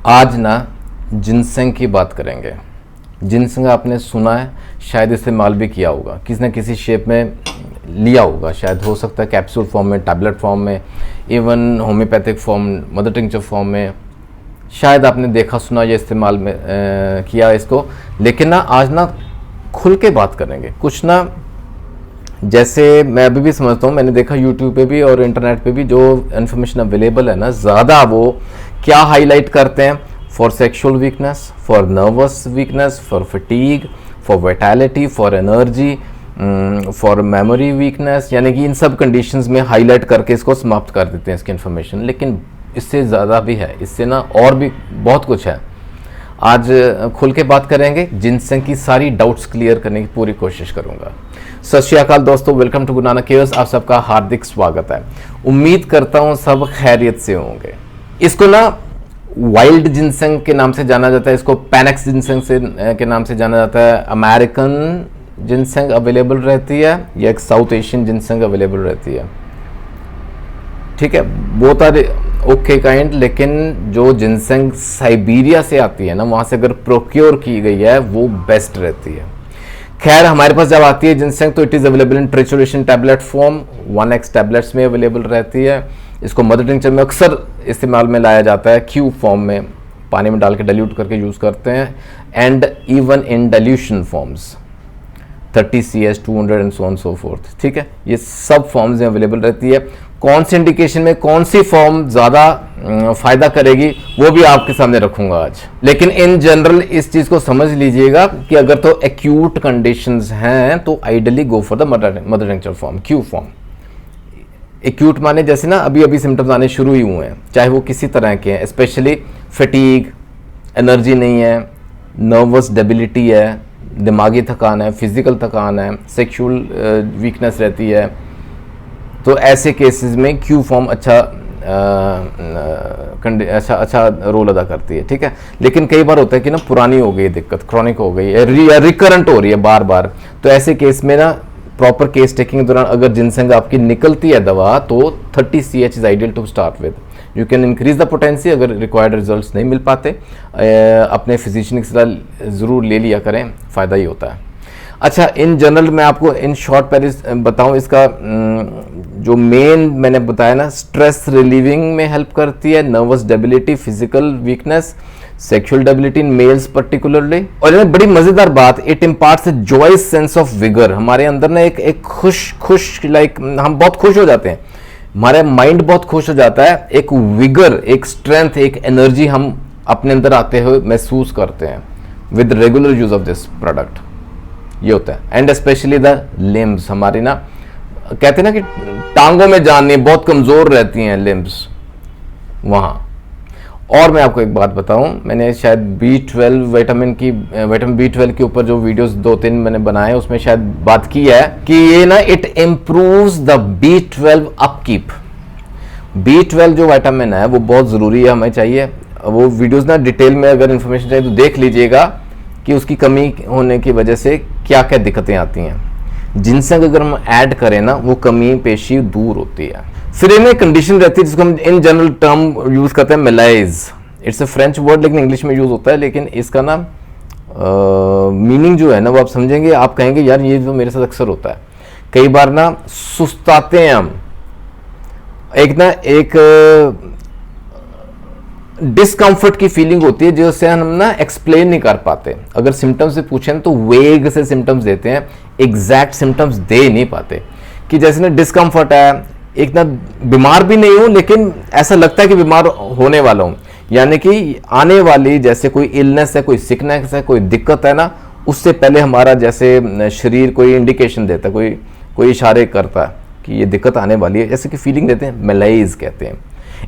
आज ना जिनसेंग की बात करेंगे। जिनसेंग आपने सुना है, शायद इस्तेमाल भी किया होगा, किसी न किसी शेप में लिया होगा, शायद हो सकता है कैप्सूल फॉर्म में, टैबलेट फॉर्म में, even homeopathic form, mother tincture form में, शायद आपने देखा सुना या इस्तेमाल में किया इसको। लेकिन ना आज ना खुल के बात करेंगे। कुछ ना जैसे मैं अभी भी समझता हूँ, मैंने देखा यूट्यूब पे भी और इंटरनेट पे भी जो इन्फॉर्मेशन अवेलेबल है ना, ज़्यादा वो क्या हाईलाइट करते हैं, for sexual weakness, for nervous weakness, for fatigue, for vitality, for energy, for memory weakness, यानी कि इन सब कंडीशंस में हाईलाइट करके इसको समाप्त कर देते हैं इसकी इन्फॉर्मेशन। लेकिन इससे ज़्यादा भी है, इससे ना और भी बहुत कुछ है। आज खुल के बात करेंगे, जिनसेंग की सारी डाउट्स क्लियर करने की पूरी कोशिश करूंगा। सत श्री अकाल दोस्तों, welcome to Guru Nanak cares. आप सबका हार्दिक स्वागत है। उम्मीद करता हूं सब खैरियत से होंगे। इसको ना वाइल्ड जिनसेंग के नाम से जाना जाता है, इसको पैनेक्स जिनसेंग से के नाम से जाना जाता है। अमेरिकन जिनसेंग अवेलेबल रहती है या एक साउथ एशियन जिनसेंग अवेलेबल रहती है। ठीक है, बोथ आर ओके काइंड। लेकिन जो जिनसेंग साइबेरिया से आती है ना, वहां से अगर प्रोक्योर की गई है वो बेस्ट रहती है। खैर, हमारे पास जब आती है जिनसेंग तो it is available in trituration tablet form, 1x tablets में अवेलेबल रहती है। इसको मदर टिंचर में अक्सर इस्तेमाल में लाया जाता है, क्यूब फॉर्म में पानी में डाल के डाइल्यूट करके यूज करते हैं, and even in dilution forms 30 CS, 200 and so on so fourth. ठीक है, ये सब फॉर्म्स में अवेलेबल रहती है। कौन सी इंडिकेशन में कौन सी फॉर्म ज़्यादा फायदा करेगी वो भी आपके सामने रखूंगा आज। लेकिन इन जनरल इस चीज़ को समझ लीजिएगा कि अगर तो एक्यूट कंडीशंस हैं तो ideally go for the mother tincture form, Q form. Acute माने जैसे ना अभी अभी सिम्टम्स आने शुरू ही हुए हैं, चाहे वो किसी तरह के हैं, स्पेशली फटीग, एनर्जी नहीं है, नर्वस डेबिलिटी है, दिमागी थकान है, फिजिकल थकान है, सेक्सुअल वीकनेस रहती है, तो ऐसे केसेस में क्यू फॉर्म अच्छा रोल अदा करती है। ठीक है, लेकिन कई बार होता है कि ना पुरानी हो गई दिक्कत, क्रॉनिक हो गई है या रिकरेंट हो रही है बार बार, तो ऐसे केस में ना प्रॉपर केस टेकिंग के दौरान अगर जिनसेंग आपकी निकलती है दवा तो 30 CH is ideal to start with. You can increase the potency अगर रिक्वायर्ड रिजल्ट्स नहीं मिल पाते, अपने फिजिशियन की सलाह ज़रूर ले लिया करें, फ़ायदा ही होता है। अच्छा, इन जनरल मैं आपको इन शॉर्ट पहले बताऊं, इसका जो मेन मैंने बताया ना, स्ट्रेस रिलीविंग में हेल्प करती है, nervous debility, physical weakness, sexual debility in males particularly. और ये बड़ी मजेदार बात, it imparts a joyous sense of vigour. हमारे अंदर ना एक खुश लाइक हम बहुत खुश हो जाते हैं, हमारा माइंड बहुत खुश हो जाता है, एक विगर, एक स्ट्रेंथ, एक एनर्जी हम अपने अंदर आते हुए महसूस करते हैं with regular use of this product. ये होता है, एंड स्पेशली द लिम्स, हमारी ना कहते हैं ना कि टांगों में जान नहीं, बहुत कमजोर रहती हैं लिम्स वहां। और मैं आपको एक बात बताऊं, मैंने शायद B12 विटामिन B12 के ऊपर जो वीडियोस 2-3 मैंने बनाए, उसमें शायद बात की है कि ये ना it improves the B12 upkeep. B12 जो विटामिन है वो बहुत जरूरी है, हमें चाहिए। वो वीडियोस ना डिटेल में अगर इंफॉर्मेशन चाहिए तो देख लीजिएगा कि उसकी कमी होने की वजह से क्या क्या दिक्कतें आती हैं। जिनसेंग अगर हम ऐड करें ना, वो कमी पेशी दूर होती है। फिर इनमें कंडीशन रहती है जिसको हम इन जनरल टर्म यूज करते हैं, malice. It's a French word लेकिन इंग्लिश में यूज होता है, लेकिन इसका ना मीनिंग जो है ना वो आप समझेंगे, आप कहेंगे यार ये तो मेरे साथ अक्सर होता है। कई बार ना सुस्ताते हैं हम, एक डिस्कम्फर्ट की फीलिंग होती है जिससे हम ना एक्सप्लेन नहीं कर पाते। अगर सिम्टम्स से पूछें तो वेग से सिम्टम्स देते हैं, एग्जैक्ट सिम्टम्स दे नहीं पाते। कि जैसे ना डिस्कम्फर्ट है, एक ना बीमार भी नहीं हूं लेकिन ऐसा लगता है कि बीमार होने वाला हूं, यानी कि आने वाली जैसे कोई इलनेस है, कोई सिकनेस है, कोई दिक्कत है ना, उससे पहले हमारा जैसे शरीर कोई इंडिकेशन देता है, कोई इशारे करता है कि ये दिक्कत आने वाली है, जैसे कि फीलिंग देते हैं, मेलाइज कहते हैं।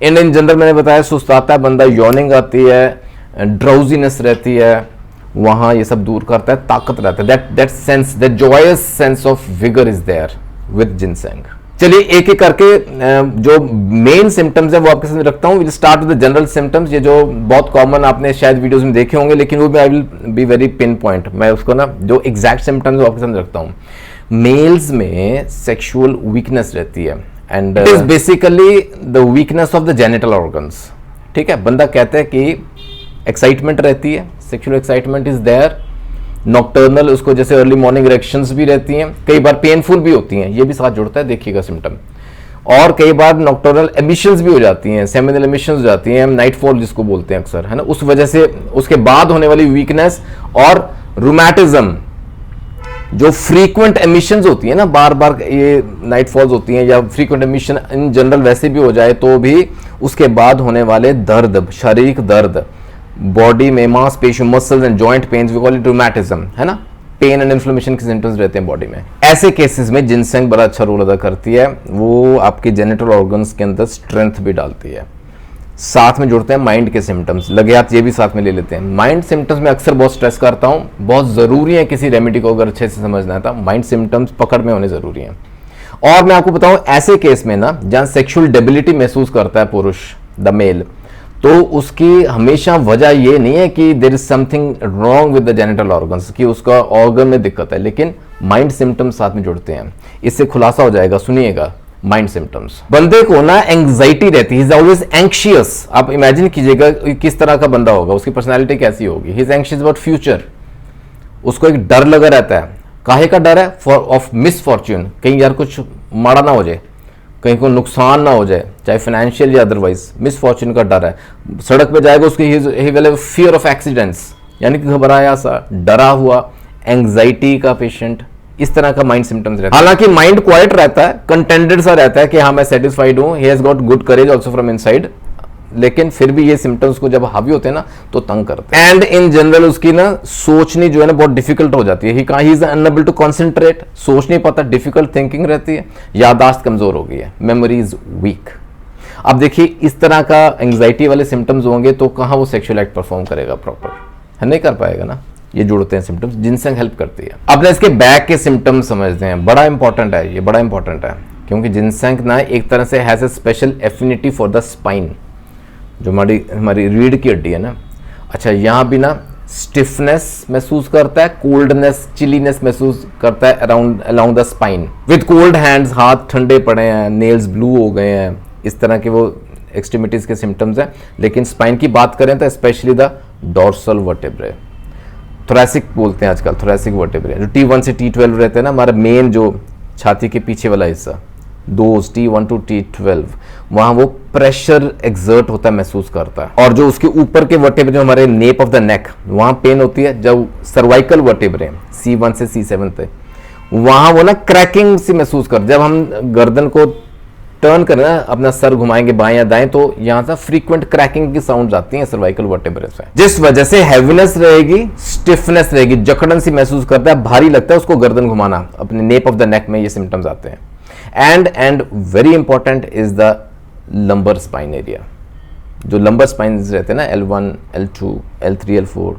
इन जनरल मैंने बताया, सुस्ताता है बंदा, यॉर्निंग आती है, ड्राउजीनेस रहती है, वहां ये सब दूर करता है, ताकत रहता है, that sense, that joyous sense of vigour is there with ginseng. चलिए एक एक करके जो मेन सिम्टम्स है वो आपके सामने रखता हूं। Will start with the general symptoms, ये जो बहुत कॉमन आपने शायद वीडियोस में देखे होंगे, लेकिन वो भी I will be very pin point. मैं उसको ना जो एग्जैक्ट सिम्टम्स आपके सामने रखता हूं। मेल्स में सेक्सुअल वीकनेस रहती है, and it is basically the weakness of the genital organs. ठीक है, बंदा कहता है कि एक्साइटमेंट रहती है, sexual excitement is there. Nocturnal, उसको जैसे अर्ली मॉर्निंग इरेक्शंस भी रहती हैं, कई बार पेनफुल भी होती हैं, ये भी साथ जुड़ता है, देखिएगा सिम्टम। और कई बार नॉक्टर्नल एमिशंस भी हो जाती हैं, सेमिनल एमिशंस हो जाती हैं, नाइटफॉल जिसको बोलते हैं अक्सर, है ना, उस वजह से उसके बाद होने वाली वीकनेस और रूमेटिज्म, जो फ्रीक्वेंट एमिशंस होती है ना, बार बार ये नाइटफॉल्स होती हैं या फ्रीक्वेंट एमिशन इन जनरल वैसे भी हो जाए तो भी उसके बाद होने वाले दर्द, शारीरिक दर्द, बॉडी में मांसपेशियों, muscles and joint pains, we call it rheumatism, है ना, पेन एंड इन्फ्लेमेशन के सिम्टम्स रहते हैं बॉडी में। ऐसे केसेस में जिनसेंग बड़ा अच्छा रोल अदा करती है, वो आपके जेनिटल ऑर्गन्स के अंदर स्ट्रेंथ भी डालती है। साथ में जुड़ते हैं माइंड के सिम्टम्स, लगे हाथ ये भी साथ में ले लेते हैं। माइंड सिम्टम्स में अक्सर बहुत स्ट्रेस करता हूँ, बहुत ज़रूरी है किसी रेमेडी को अगर अच्छे से समझना है तो माइंड सिम्टम्स पकड़ में होने ज़रूरी हैं। और मैं आपको बताऊँ, ऐसे केस में ना जहाँ सेक्सुअल डेबिलिटी महसूस करता है पुरुष, द मेल, तो उसकी हमेशा वजह ये नहीं है कि there is something wrong with the genital organs, कि उसका ऑर्गन में दिक्कत है, लेकिन माइंड सिम्टम्स साथ में जुड़ते हैं। इससे खुलासा हो जाएगा, सुनिएगा। माइंड सिम्टम्स, बंदे को ना एंग्जाइटी रहती है, ही इज ऑलवेज एंग्शियस। आप इमेजिन कीजिएगा किस तरह का बंदा होगा, उसकी पर्सनैलिटी कैसी होगी। He is anxious about future, उसको एक डर लगा रहता है। काहे का डर है? ऑफ मिसफॉर्च्यून, कहीं यार कुछ माड़ा ना हो जाए, कहीं को नुकसान ना हो जाए, चाहे फाइनेंशियल या अदरवाइज, मिसफॉर्च्यून का डर है। सड़क पे जाएगा उसकी he will have fear of accidents, यानी कि घबराया सा, डरा हुआ, एंग्जाइटी का पेशेंट, इस तरह का माइंड सिम्टम्स रहता है। हालांकि माइंड क्वाइट रहता है, कंटेंटेड सा रहता है कि हाँ मैं सेटिस्फाइड हूँ, he has got good courage also from inside, लेकिन फिर भी ये सिम्टम्स को जब हावी होते हैं ना तो तंग करते हैं। एंड इन जनरल उसकी ना सोचनी जो है ना बहुत डिफिकल्ट हो जाती है। He is unable to concentrate, सोच नहीं पाता, डिफिकल्ट थिंकिंग रहती है, याददाश्त कमजोर हो गई है, मेमोरी इज वीक। अब देखिए इस तरह का एंग्जाइटी वाले सिम्टम्स होंगे तो कहाँ वो सेक्सुअल एक्ट परफॉर्म करेगा प्रॉपर, है नहीं कर पाएगा ना। ये जुड़ते हैं सिम्टम्स, जिनसेंग हेल्प करती है। अब इसके बैक के सिम्टम्स समझते हैं, बड़ा इंपॉर्टेंट है ये, बड़ा इंपॉर्टेंट है, क्योंकि जिनसेंग ना एक तरह से has a special affinity for the spine, जो हमारी रीढ़ की हड्डी है ना। अच्छा, यहाँ भी ना स्टिफनेस महसूस करता है, कोल्डनेस, चिलीनेस महसूस करता है around the spine, with cold hands, हाथ ठंडे पड़े हैं, नेल्स ब्लू हो गए हैं, इस तरह के वो एक्सट्रीमिटीज के सिम्टम्स हैं। लेकिन स्पाइन की बात करें तो specially the dorsal vertebrae, thoracic बोलते हैं आजकल, थोरैसिक वर्टेब्रे, जो T1 से T12 रहते हैं ना, हमारा मेन जो छाती के पीछे वाला हिस्सा, दोज T1 to T12, वहाँ वो प्रेशर एक्सर्ट होता है, महसूस करता है। और जो उसके ऊपर के वर्टेब्रे, जो हमारे नेप ऑफ द नेक, वहाँ पेन होती है। जब सर्वाइकल वर्टेब्रे C1 से C7 तक, वहाँ वो ना क्रैकिंग से महसूस कर, जब हम गर्दन को टर्न करें ना, अपना सर घुमाएंगे बाएं या दाएं, तो यहाँ से फ्रीक्वेंट क्रैकिंग की साउंड आती है सर्वाइकल वर्टेब्रे से, जिस वजह से हैवीनेस रहेगी, स्टिफनेस रहेगी, जकड़न सी महसूस करता है, भारी लगता है उसको गर्दन घुमाना, अपने नेप ऑफ द नेक में ये सिम्टम्स आते हैं। And very important is the lumbar spine area, जो लंबर स्पाइन रहते हैं ना, L1, L2, L3, L4,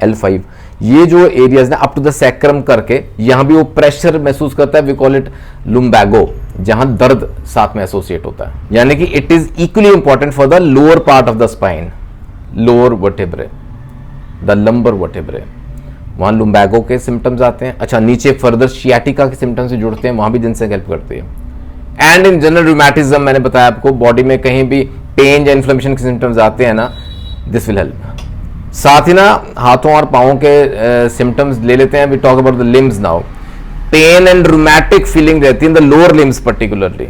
L5, ये जो एरियाज ना अप टू द सैक्रम करके, यहाँ भी वो प्रेशर महसूस करता है, वी कॉल इट लुम्बैगो, जहां दर्द साथ में एसोसिएट होता है। यानी कि it is equally important for the lower part of the spine, lower vertebrae, the lumbar vertebrae, वहां लुम्बैगो के सिम्टम्स आते हैं। अच्छा, नीचे फर्दर शियाटिका के सिम्टम्स से जुड़ते हैं, वहां भी जिनसे हेल्प करती है। एंड इन जनरल रूमेटिज्म, मैंने बताया आपको, बॉडी में कहीं भी पेन या इन्फ्लेमेशन के सिम्टम्स आते हैं ना, दिस विल हेल्प। साथ ही ना हाथों और पाँवों के सिम्टम्स ले लेते हैं। We talk about the limbs now. Pain and rheumatic feeling रहती है in the lower limbs, particularly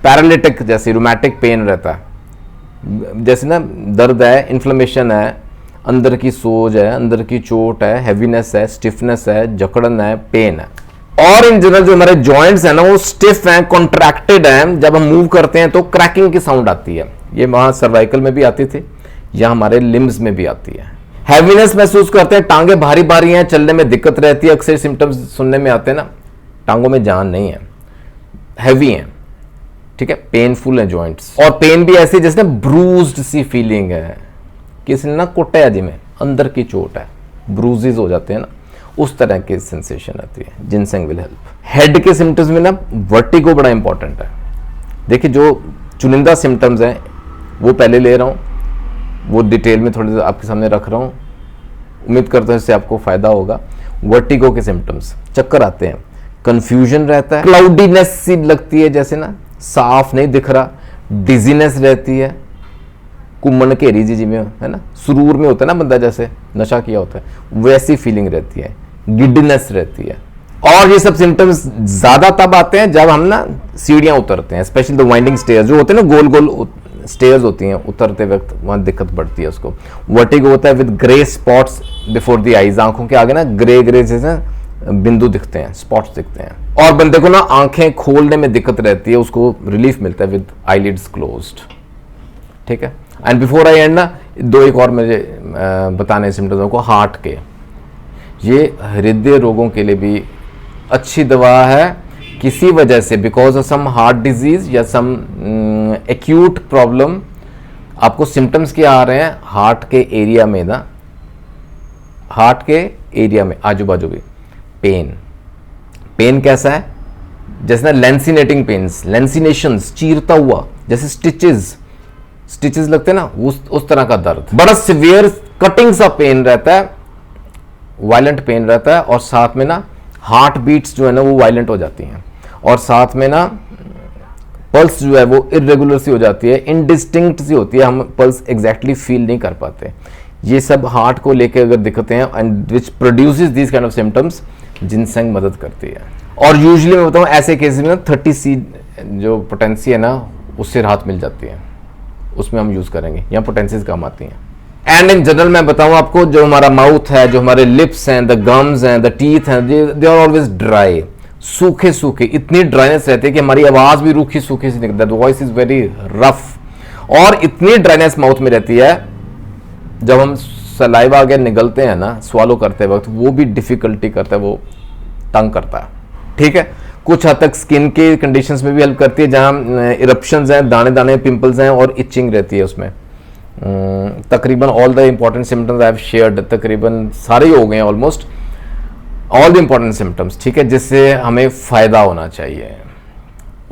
paralytic जैसी रूमेटिक पेन रहता है, जैसे ना दर्द है, इन्फ्लेमेशन है, अंदर की सोज है, अंदर की चोट है, हैवीनेस है, स्टिफनेस है, जकड़न है, पेन है। और इन जनरल जो हमारे जॉइंट्स है ना, वो स्टिफ हैं, कॉन्ट्रैक्टेड हैं, जब हम मूव करते हैं तो क्रैकिंग की साउंड आती है। ये वहां सर्वाइकल में भी आती थी, या हमारे लिम्स में भी आती है। हैवीनेस महसूस करते हैं, टांगे भारी भारी हैं, चलने में दिक्कत रहती है, अक्सर सिम्टम्स सुनने में आते हैं ना, टांगों में जान नहीं है, हैवी हैं, ठीक है, पेनफुल है जॉइंट्स। और पेन भी ऐसी जैसे ब्रूज्ड सी फीलिंग है, किसी ने ना कुटा जी में अंदर की चोट है, ब्रूजेस हो जाते हैं ना, उस तरह की सेंसेशन आती है। Ginseng will help. हेड के सिम्टम्स में ना वर्टिगो बड़ा इंपॉर्टेंट है। देखिए, जो चुनिंदा सिम्टम्स हैं वो पहले ले रहा हूँ, वो डिटेल में थोड़ी देर आपके सामने रख रहा हूँ, उम्मीद करता हूँ इससे आपको फायदा होगा। वर्टिगो के सिम्टम्स, चक्कर आते हैं, कंफ्यूजन रहता है, क्लाउडीनेस सी लगती है, जैसे ना साफ नहीं दिख रहा, डिजीनेस रहती है, कुम्मन घेरी जी में, है ना, सुरूर में होता है ना बंदा, जैसे नशा किया होता है, वैसी फीलिंग रहती है, गिडनेस रहती है। और ये सब सिम्टम्स ज्यादा तब आते हैं जब हम ना सीढ़ियां उतरते हैं, स्पेशली द वाइंडिंग स्टेयर्स जो होते हैं ना, गोल गोल स्टेयर्स होती हैं, उतरते वक्त वहां दिक्कत बढ़ती है उसको। वर्टिगो होता है with grey spots before the eyes, आंखों के आगे ना ग्रे ग्रे जैसे बिंदु दिखते हैं, स्पॉट्स दिखते हैं। और बंदे को ना आंखें खोलने में दिक्कत रहती है, उसको रिलीफ मिलता है विद आईलिड्स क्लोज्ड। ठीक है, एंड बिफोर आई एंड ना दो एक और मुझे बताने सिम्टम्स को, हार्ट के, ये हृदय रोगों के लिए भी अच्छी दवा है किसी वजह से, because of some heart disease या सम एक्यूट प्रॉब्लम। आपको सिम्टम्स क्या आ रहे हैं हार्ट के एरिया में ना, हार्ट के एरिया में आजू बाजू भी पेन कैसा है, जैसे ना लेंसिनेटिंग पेन्स, लेंसिनेशंस, चीरता हुआ, जैसे स्टिचेस लगते हैं ना, उस तरह का दर्द, बड़ा सिवियर कटिंग सा पेन रहता है, वायलेंट पेन रहता है, और साथ में ना हार्ट बीट्स जो है ना वो वायलेंट हो जाती हैं, और साथ में ना पल्स जो है वो इरेगुलर सी हो जाती है, इनडिस्टिंक्ट सी होती है, हम पल्स एग्जैक्टली फील नहीं कर पाते। ये सब हार्ट को लेके अगर दिक्कतें हैं and which produces this kind of symptoms, ginseng मदद करती है। और यूजुअली मैं बताऊं ऐसे केसेस में 30C जो पोटेंसी है ना उससे राहत मिल जाती है, उसमें हम यूज करेंगे, यहाँ पोटेंसीज काम आती हैं। एंड इन जनरल मैं बताऊं आपको, जो हमारा माउथ है, जो हमारे लिप्स हैं, द गम्स हैं, द टीथ हैं, दे आर ऑलवेज ड्राई, सूखे सूखे, इतनी ड्राइनेस रहती है कि हमारी आवाज भी रूखी सूखी सी निकलती है, the voice is very rough, और इतनी ड्राइनेस माउथ में रहती है जब हम सलाइवा आगे निगलते हैं ना स्वालो करते वक्त, वो भी डिफिकल्टी करता है, वो तंग करता है। ठीक है, कुछ हद तक स्किन के कंडीशंस में भी हेल्प करती है, जहां इरप्शंस हैं, दाने दाने पिंपल्स हैं, और इचिंग रहती है उसमें। तकरीबन all the important symptoms I have shared, तकरीबन सारे ही हो गए हैं, almost all the important symptoms. ठीक है, जिससे हमें फायदा होना चाहिए।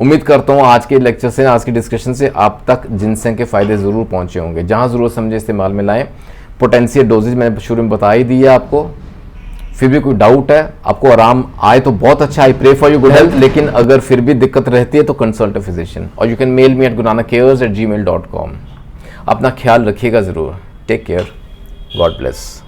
उम्मीद करता हूँ आज के लेक्चर से, आज की डिस्कशन से आप तक जिनसेंग के फायदे जरूर पहुंचे होंगे। जहां जरूरत समझे इस्तेमाल में लाएं। पोटेंशियल डोजेज मैंने शुरू में बता ही दी है आपको, फिर भी कोई डाउट है, आपको आराम आए तो बहुत अच्छा, I pray for you good health. लेकिन अगर फिर भी दिक्कत रहती है तो कंसल्ट अ फिजिशियन, और you can mail me at guranacares@gmail.com। अपना ख्याल रखिएगा जरूर। Take care, God bless.